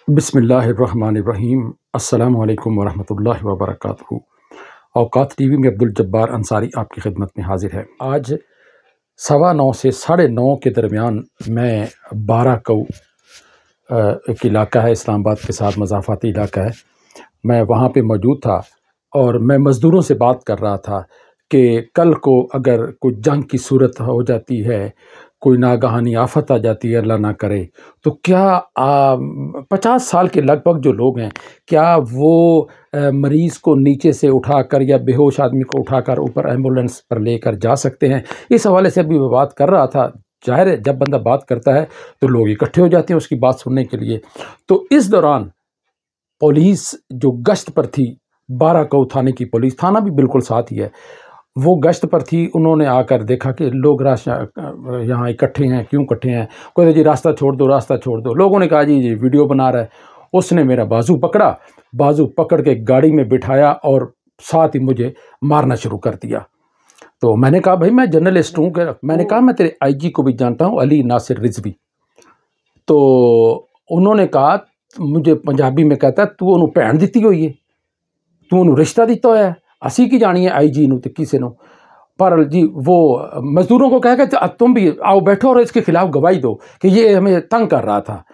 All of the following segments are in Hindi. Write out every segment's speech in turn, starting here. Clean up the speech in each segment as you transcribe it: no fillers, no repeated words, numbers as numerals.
बिस्मिल्लाहिर्रहमानिर्रहीम। अस्सलामु अलैकुम वरहमतुल्लाहि वबरकातुहू। औकात टीवी में अब्दुल जब्बार अंसारी आपकी खिदमत में हाजिर है। आज 9:15 से 9:30 के दरमियान मैं बाराकऊ एक इलाका है, इस्लामाबाद के साथ मज़ाफ़ाती इलाका है, मैं वहाँ पे मौजूद था और मैं मज़दूरों से बात कर रहा था कि कल को अगर कोई जंग की सूरत हो जाती है, कोई नागहानी आफत आ जाती है, अल्लाह ना करे, तो क्या 50 साल के लगभग जो लोग हैं, क्या वो मरीज़ को नीचे से उठाकर या बेहोश आदमी को उठाकर ऊपर एम्बुलेंस पर लेकर जा सकते हैं? इस हवाले से अभी मैं बात कर रहा था। ज़ाहिर है, जब बंदा बात करता है तो लोग इकट्ठे हो जाते हैं उसकी बात सुनने के लिए। तो इस दौरान पुलिस जो गश्त पर थी, बाराकऊ थाने की पुलिस, थाना भी बिल्कुल साथ ही है, वो गश्त पर थी। उन्होंने आकर देखा कि लोग यहाँ इकट्ठे हैं, क्यों इकट्ठे हैं? कोई जी रास्ता छोड़ दो, रास्ता छोड़ दो। लोगों ने कहा जी ये वीडियो बना रहा है। उसने मेरा बाजू पकड़ा, बाजू पकड़ के गाड़ी में बिठाया और साथ ही मुझे मारना शुरू कर दिया। तो मैंने कहा भाई मैं जर्नलिस्ट हूँ। मैंने कहा मैं तेरे आईजी को भी जानता हूँ, अली नासिर रिजवी। तो उन्होंने कहा, मुझे पंजाबी में कहता, तू उन्होंने भैन दी हुई है, तू उन्होंने रिश्ता दिता होया है, असी की जानी है आईजी नूं ते किसी नूं। पर जी वो मजदूरों को कह के तुम भी आओ बैठो और इसके खिलाफ गवाही दो कि ये हमें तंग कर रहा था।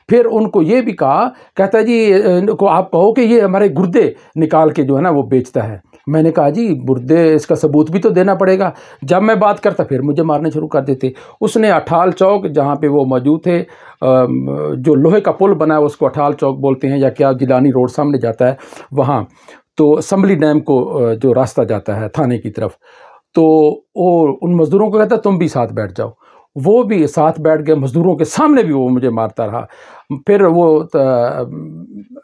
फिर उनको ये भी कहा, कहता है जी इनको आप कहो कि ये हमारे गुर्दे निकाल के जो है ना वो बेचता है। मैंने कहा जी गुर्दे, इसका सबूत भी तो देना पड़ेगा। जब मैं बात करता फिर मुझे मारने शुरू कर देते। उसने अठाल चौक, जहाँ पे वो मौजूद थे, जो लोहे का पुल बना है उसको अठाल चौक बोलते हैं या क्या, जिलानी रोड सामने जाता है वहाँ, तो असम्बली डैम को जो रास्ता जाता है थाने की तरफ, तो वो उन मज़दूरों को कहता तुम भी साथ बैठ जाओ। वो भी साथ बैठ गए, मज़दूरों के सामने भी वो मुझे मारता रहा। फिर वो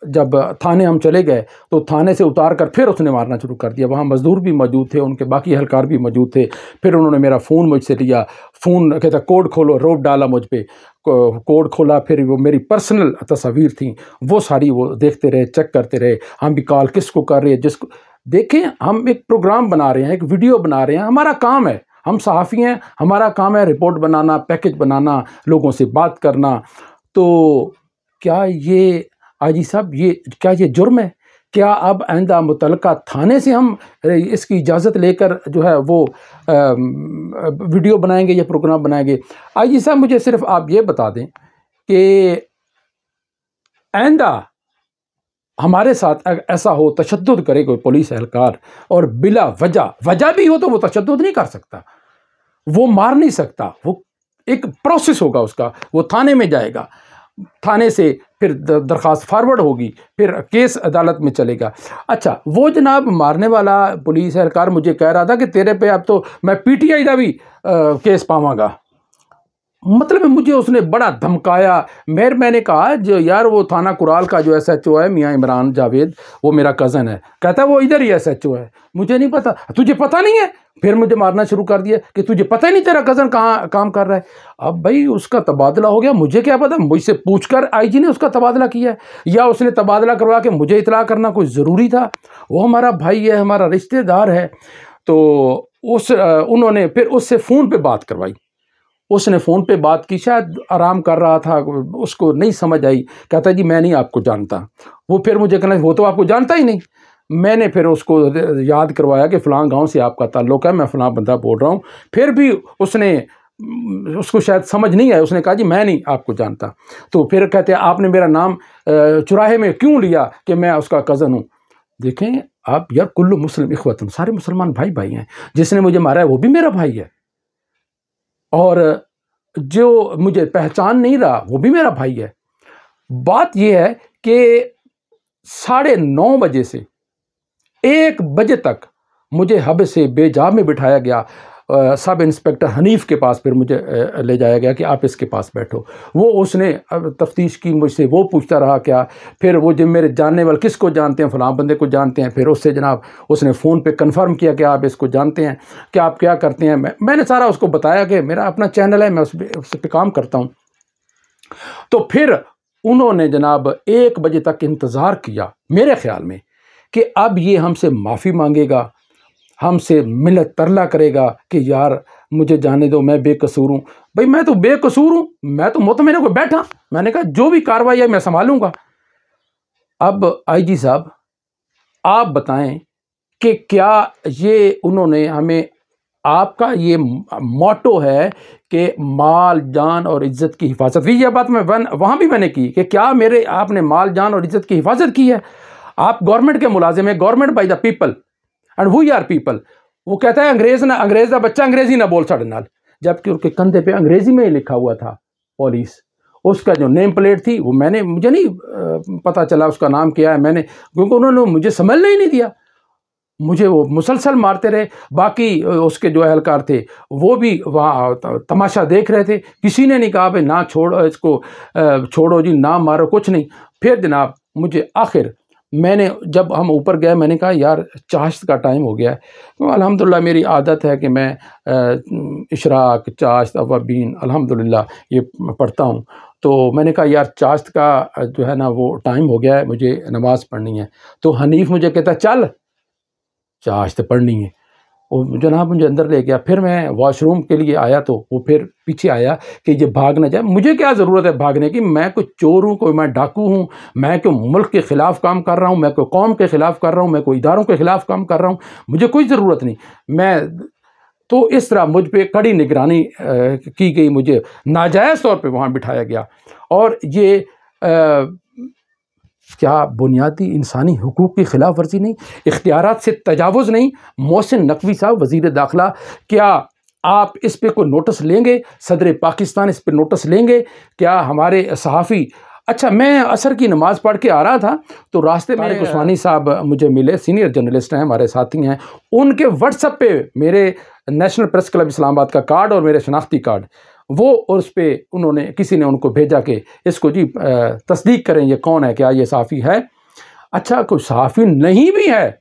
जब थाने हम चले गए तो थाने से उतार कर फिर उसने मारना शुरू कर दिया। वहाँ मज़दूर भी मौजूद थे, उनके बाकी एहलकार भी मौजूद थे। फिर उन्होंने मेरा फ़ोन मुझसे लिया, फ़ोन कहता कोड खोलो, रोब डाला मुझ पर, कोड खोला। फिर वो मेरी पर्सनल तस्वीर थी वो सारी वो देखते रहे, चेक करते रहे। हम भी कॉल किसको कर रहे हैं, जिसको देखें, हम एक प्रोग्राम बना रहे हैं, एक वीडियो बना रहे हैं, हमारा काम है, हम सहाफ़ी हैं, हमारा काम है रिपोर्ट बनाना, पैकेज बनाना, लोगों से बात करना। तो क्या ये आजी साहब, ये क्या ये जुर्म है? क्या अब आइंदा मुतल्लका थाने से हम इसकी इजाज़त लेकर जो है वो वीडियो बनाएंगे या प्रोग्राम बनाएंगे? आजी साहब मुझे सिर्फ आप ये बता दें कि आइंदा हमारे साथ ऐसा हो, तशद्दुद करे कोई पुलिस एहलकार और बिला वजह भी हो तो वो तशद्दुद नहीं कर सकता, वो मार नहीं सकता, वो एक प्रोसेस होगा उसका, वो थाने में जाएगा, थाने से फिर दरख्वास्त फॉरवर्ड होगी, फिर केस अदालत में चलेगा। अच्छा, वो जनाब मारने वाला पुलिस एहलकार मुझे कह रहा था कि तेरे पे अब तो मैं पीटीआई का भी केस पावांगा। मतलब मुझे उसने बड़ा धमकाया। मैंने कहा जो यार वो थाना कुराल का जो एसएचओ है मियाँ इमरान जावेद, वो मेरा कज़न है। कहता है वो इधर ही एसएचओ है। मुझे नहीं पता। तुझे पता नहीं है? फिर मुझे मारना शुरू कर दिया कि तुझे पता ही नहीं तेरा कज़न कहाँ काम कर रहा है। अब भाई उसका तबादला हो गया, मुझे क्या पता? मुझसे पूछकर आईजी ने उसका तबादला किया या उसने तबादला करवा के मुझे इतला करना कोई ज़रूरी था? वो हमारा भाई है, हमारा रिश्तेदार है। तो उन्होंने फिर उससे फ़ोन पर बात करवाई। उसने फ़ोन पे बात की, शायद आराम कर रहा था, उसको नहीं समझ आई। कहता जी मैं नहीं आपको जानता। वो फिर मुझे कहना वो तो आपको जानता ही नहीं। मैंने फिर उसको याद करवाया कि फ़लाँ गांव से आपका ताल्लुक़ है, मैं फ़लाँ बंदा बोल रहा हूँ। फिर भी उसको शायद समझ नहीं आया, उसने कहा जी मैं नहीं आपको जानता। तो फिर कहते आपने मेरा नाम चुराहे में क्यों लिया कि मैं उसका कज़न हूँ? देखें आप यार, कुल्लु मुस्लिम इख्वतुन, सारे मुसलमान भाई भाई हैं। जिसने मुझे मारा है वो भी मेरा भाई है, और जो मुझे पहचान नहीं रहा वो भी मेरा भाई है। बात यह है कि 9:30 बजे से 1 बजे तक मुझे हब से बेजा में बिठाया गया। सब इंस्पेक्टर हनीफ के पास फिर मुझे ले जाया गया कि आप इसके पास बैठो। वो उसने तफ्तीश की मुझसे, वो पूछता रहा क्या। फिर वो जब मेरे जानने वाले किसको जानते हैं, फ़लाँ बंदे को जानते हैं। फिर उससे जनाब उसने फ़ोन पे कंफर्म किया कि आप इसको जानते हैं, कि आप क्या करते हैं। मैंने सारा उसको बताया कि मेरा अपना चैनल है, मैं उस पर काम करता हूँ। तो फिर उन्होंने जनाब 1 बजे तक इंतज़ार किया, मेरे ख्याल में, कि अब ये हमसे माफ़ी मांगेगा, हमसे मिन्नत तरला करेगा कि यार मुझे जाने दो, मैं बेकसूर हूँ। भाई मैं तो बेकसूर हूँ, मैं तो मुतमईन होकर बैठा। मैंने कहा जो भी कार्रवाई है मैं संभालूंगा। अब आईजी साहब आप बताएं कि क्या ये उन्होंने हमें, आपका ये मोटो है कि माल जान और इज़्ज़त की हिफाजत, ये बात मैं वहाँ भी मैंने की कि क्या मेरे आपने माल जान और इज़्ज़त की हिफाजत की है? आप गवर्नमेंट के मुलाजिम हैं, government by the people and we are people. वो कहता है अंग्रेज़ का बच्चा अंग्रेज़ी ना बोल साढ़े नाल, जबकि उनके कंधे पे अंग्रेज़ी में ही लिखा हुआ था पुलिस। उसका जो नेम प्लेट थी वो मुझे नहीं पता चला उसका नाम क्या है, मैंने, क्योंकि उन्होंने मुझे समझने ही नहीं दिया, मुझे वो मुसलसल मारते रहे। बाकी उसके जो एहलकार थे वो भी वहाँ तमाशा देख रहे थे, किसी ने नहीं कहा भाई ना छोड़ो इसको, छोड़ो जी, ना मारो, कुछ नहीं। फिर जनाब मुझे आखिर मैंने, जब हम ऊपर गए, मैंने कहा यार चाश्त का टाइम हो गया है। तो अल्हम्दुलिल्लाह मेरी आदत है कि मैं इशराक, चाश्त, अवाबीन अल्हम्दुलिल्लाह ये पढ़ता हूँ। तो मैंने कहा यार चाश्त का जो है ना वो टाइम हो गया है, मुझे नमाज़ पढ़नी है। तो हनीफ मुझे कहता चल चाश्त पढ़नी है, वो जनाब मुझे अंदर ले गया। फिर मैं वॉशरूम के लिए आया तो वो फिर पीछे आया कि ये भाग ना जाए। मुझे क्या ज़रूरत है भागने की, मैं कोई चोर हूँ, कोई मैं डाकू हूँ, मैं कोई मुल्क के ख़िलाफ़ काम कर रहा हूँ, मैं कोई कौम के ख़िलाफ़ कर रहा हूँ, मैं कोई इदारों के ख़िलाफ़ काम कर रहा हूँ, मुझे कोई ज़रूरत नहीं। मैं तो इस तरह मुझ पर कड़ी निगरानी की गई, मुझे नाजायज़ तौर पर वहाँ बिठाया गया। और ये क्या बुनियादी इंसानी हुकूक़ की ख़िलाफ़ वर्जी नहीं, इख्तियारात से तजावुज़ नहीं? मोहसिन नकवी साहब वज़ीर दाखिला, क्या आप इस पे कोई नोटिस लेंगे? सदर पाकिस्तान इस पे नोटिस लेंगे? क्या हमारे सहाफ़ी, अच्छा मैं असर की नमाज़ पढ़ के आ रहा था तो रास्ते में उस्मानी साहब मुझे मिले, सीनियर जर्नलिस्ट हैं, हमारे साथी हैं। उनके व्हाट्सएप पे मेरे नेशनल प्रेस क्लब इस्लामाबाद का कार्ड और मेरे शनाख्ती कार्ड वो, और उस पर उन्होंने, किसी ने उनको भेजा कि इसको जी तस्दीक करें ये कौन है, क्या ये सहाफ़ी है? अच्छा कोई सहाफ़ी नहीं भी है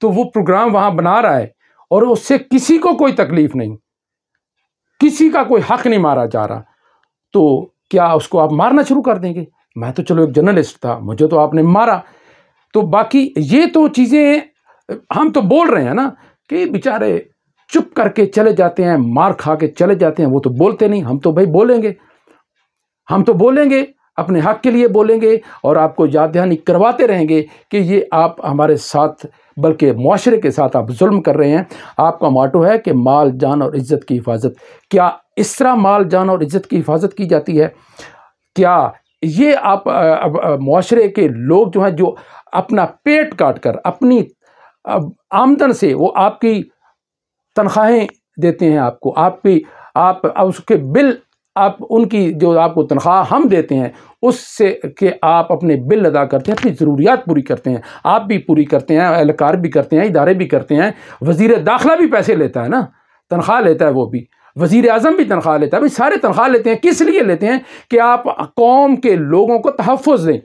तो वो प्रोग्राम वहाँ बना रहा है और उससे किसी को कोई तकलीफ़ नहीं, किसी का कोई हक़ नहीं मारा जा रहा, तो क्या उसको आप मारना शुरू कर देंगे? मैं तो चलो एक जर्नलिस्ट था, मुझे तो आपने मारा। तो बाकी ये तो चीज़ें हम तो बोल रहे हैं ना कि बेचारे चुप करके चले जाते हैं, मार खा के चले जाते हैं, वो तो बोलते नहीं। हम तो भाई बोलेंगे, हम तो बोलेंगे, अपने हक़ के लिए बोलेंगे और आपको याद दहानी करवाते रहेंगे कि ये आप हमारे साथ, बल्कि मुआशरे के साथ आप जुल्म कर रहे हैं। आपका मोटो है कि माल जान और इज़्ज़त की हिफाजत, क्या इस तरह माल जान और इज़्ज़त की हिफाजत की जाती है? क्या ये आप मुआशरे के लोग जो हैं, जो अपना पेट काट कर अपनी आमदन से वो आपकी तनख्वाहें देते हैं आपको, आप उसके बिल, आप उनकी जो आपको तनख्वाह हम देते हैं उससे कि आप अपने बिल अदा करते हैं, अपनी ज़रूरियात पूरी करते हैं, आप भी पूरी करते हैं, एहलकार भी करते हैं, इदारे भी करते हैं। वज़ीर दाखिला भी पैसे लेता है ना, तनख्वाह लेता है, वो भी वज़ीर आज़म भी तनख्वाह लेता है। भाई सारे तनख्वाह लेते हैं, किस लिए लेते हैं? कि आप कौम के लोगों को तहफ़्फ़ुज़ दें।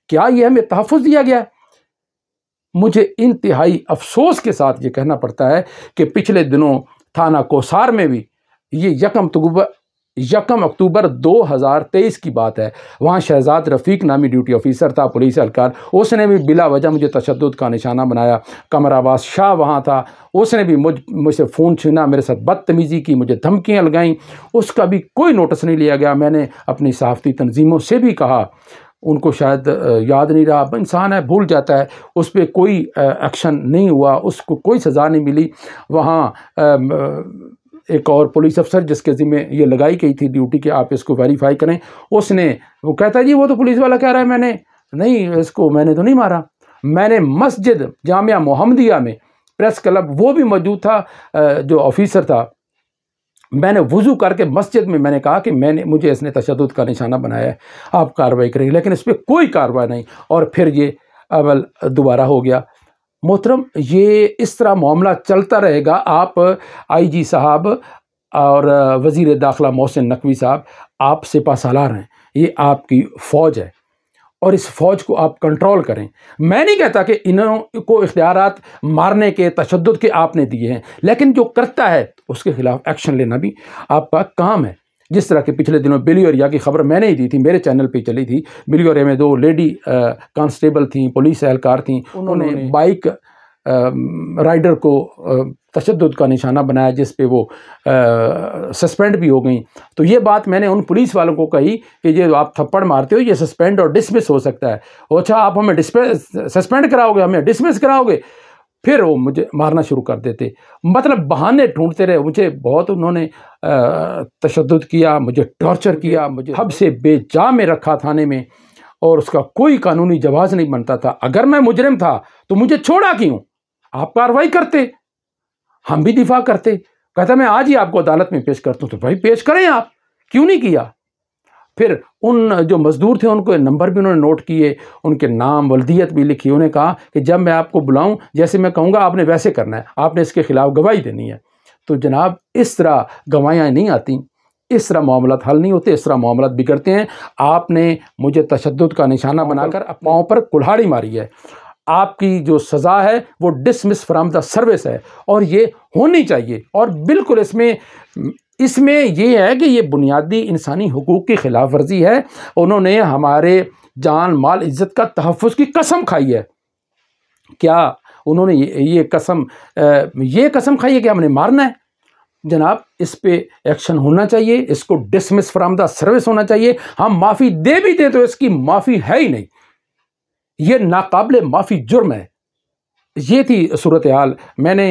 क्या ये हमें तहफ़्फ़ुज़ दिया गया है? मुझे इंतहाई अफसोस के साथ ये कहना पड़ता है कि पिछले दिनों थाना कोसार में भी ये 1 अक्टूबर 2023 की बात है, वहाँ शहजाद रफ़ीक नामी ड्यूटी ऑफिसर था, पुलिस एहलकार, उसने भी बिला वजह मुझे तशद्दुद का निशाना बनाया। कमर अब्बास शाह वहाँ था, उसने भी मुझसे फ़ोन छीना, मेरे साथ बदतमीज़ी की, मुझे धमकियाँ लगाईं, उसका भी कोई नोटिस नहीं लिया गया। मैंने अपनी सहाफ़ती तंजीमों से भी कहा, उनको शायद याद नहीं रहा, इंसान है भूल जाता है, उस पर कोई एक्शन नहीं हुआ, उसको कोई सज़ा नहीं मिली। वहाँ एक और पुलिस अफसर जिसके ज़िम्मे ये लगाई गई थी ड्यूटी कि आप इसको वेरीफाई करें, वो कहता जी वो तो पुलिस वाला कह रहा है, मैंने तो नहीं मारा। मैंने मस्जिद जामिया मोहम्मदिया में प्रेस क्लब, वो भी मौजूद था, जो ऑफिसर था, मैंने वुज़ू करके मस्जिद में मैंने कहा कि मुझे इसने तशद्दुद का निशाना बनाया है, आप कार्रवाई करेंगे, लेकिन इस पर कोई कार्रवाई नहीं। और फिर ये अमल दोबारा हो गया। मोहतरम, ये इस तरह मामला चलता रहेगा। आप आईजी साहब और वज़ीर दाखिला मोहसिन नकवी साहब, आप सिपहसालार हैं, ये आपकी फ़ौज है और इस फ़ौज को आप कंट्रोल करें। मैं नहीं कहता कि इनको इख्तियारात मारने के, तशद्दुद के आपने दिए हैं, लेकिन जो करता है उसके ख़िलाफ़ एक्शन लेना भी आपका काम है। जिस तरह के पिछले दिनों बिलियोरिया की खबर मैंने ही दी थी, मेरे चैनल पे चली थी। बिलियोरिया में 2 लेडी कांस्टेबल थीं, पुलिस एहलकार थीं, उन्होंने बाइक राइडर को तशद्दुद का निशाना बनाया, जिस पे वो सस्पेंड भी हो गई। तो ये बात मैंने उन पुलिस वालों को कही कि ये आप थप्पड़ मारते हो, ये सस्पेंड और डिसमिस हो सकता है। अच्छा, आप हमें सस्पेंड कराओगे, हमें डिसमिस कराओगे? फिर वो मुझे मारना शुरू कर देते, मतलब बहाने ढूंढते रहे। मुझे बहुत उन्होंने तशद्दुद किया, मुझे टॉर्चर किया, मुझे हद से बेजा में रखा थाने में, और उसका कोई कानूनी जवाब नहीं बनता था। अगर मैं मुजरिम था तो मुझे छोड़ा क्यों? आप कार्रवाई करते, हम भी दिफा करते। कहता मैं आज ही आपको अदालत में पेश करता हूँ। तो भाई पेश करें, आप क्यों नहीं किया? फिर उन जो मज़दूर थे उनको नंबर भी उन्होंने नोट किए, उनके नाम वल्दियत भी लिखी। उन्हें कहा कि जब मैं आपको बुलाऊं, जैसे मैं कहूँगा आपने वैसे करना है, आपने इसके ख़िलाफ़ गवाही देनी है। तो जनाब, इस तरह गवाहियाँ नहीं आती, इस तरह मामलात हल नहीं होते, इस तरह मामलात बिगड़ते हैं। आपने मुझे तशद्दुद का निशाना बनाकर पाँव पर कुल्हाड़ी मारी है। आपकी जो सज़ा है वो डिसमिस फ्रॉम द सर्विस है, और ये होनी चाहिए। और बिल्कुल इसमें ये है कि ये बुनियादी इंसानी हुकूक की खिलाफ वर्जी है। उन्होंने हमारे जान माल इज़्ज़त का तहफ़्फ़ुज़ की कसम खाई है। क्या उन्होंने ये कसम खाई है कि हमने मारना है? जनाब, इस पे एक्शन होना चाहिए, इसको डिसमिस फ्रॉम द सर्विस होना चाहिए। हम माफ़ी दे भी दें तो इसकी माफ़ी है ही नहीं, ये नाकाबिले माफ़ी जुर्म है। ये थी सूरत हाल। मैंने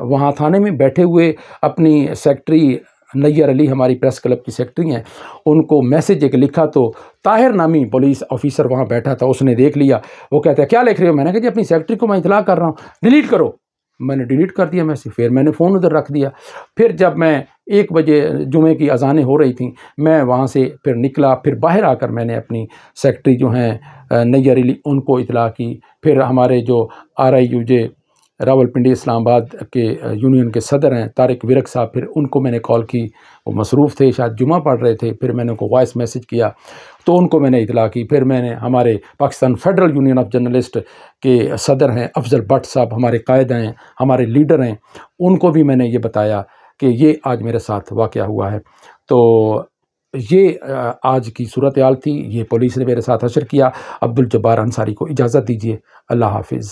वहाँ थाने में बैठे हुए अपनी सेक्रेटरी नैयर अली, हमारी प्रेस क्लब की सेक्रेटरी हैं, उनको मैसेज एक लिखा। तो ताहिर नामी पुलिस ऑफिसर वहाँ बैठा था, उसने देख लिया। वो कहता है क्या लिख रहे हो? मैंने कहा जी अपनी सेक्रेटरी को मैं इतला कर रहा हूँ, डिलीट करो। मैंने डिलीट कर दिया मैसेज। फिर मैंने फ़ोन उधर रख दिया। फिर जब मैं 1 बजे जुमे की अज़ानें हो रही थी, मैं वहाँ से फिर निकला। फिर बाहर आकर मैंने अपनी सेक्रेटरी जो हैं नैयर अली, उनको इतला की। फिर हमारे जो RIUJ रावलपिंडी इस्लामाबाद के यूनियन के सदर हैं तारिक विरक साहब, फिर उनको मैंने कॉल की। वो मसरूफ़ थे, शायद जुमा पढ़ रहे थे। फिर मैंने उनको वॉइस मैसेज किया, तो उनको मैंने इतला की। फिर मैंने हमारे Pakistan federal union of journalist के सदर हैं अफजल भट्ट साहब, हमारे कायद हैं, हमारे लीडर हैं, उनको भी मैंने ये बताया कि ये आज मेरे साथ वाक़या हुआ है। तो ये आज की सूरत हाल थी। ये पुलिस ने मेरे साथ हशर किया। अब्दुल जब्बार अंसारी को इजाज़त दीजिए। अल्लाह हाफिज़।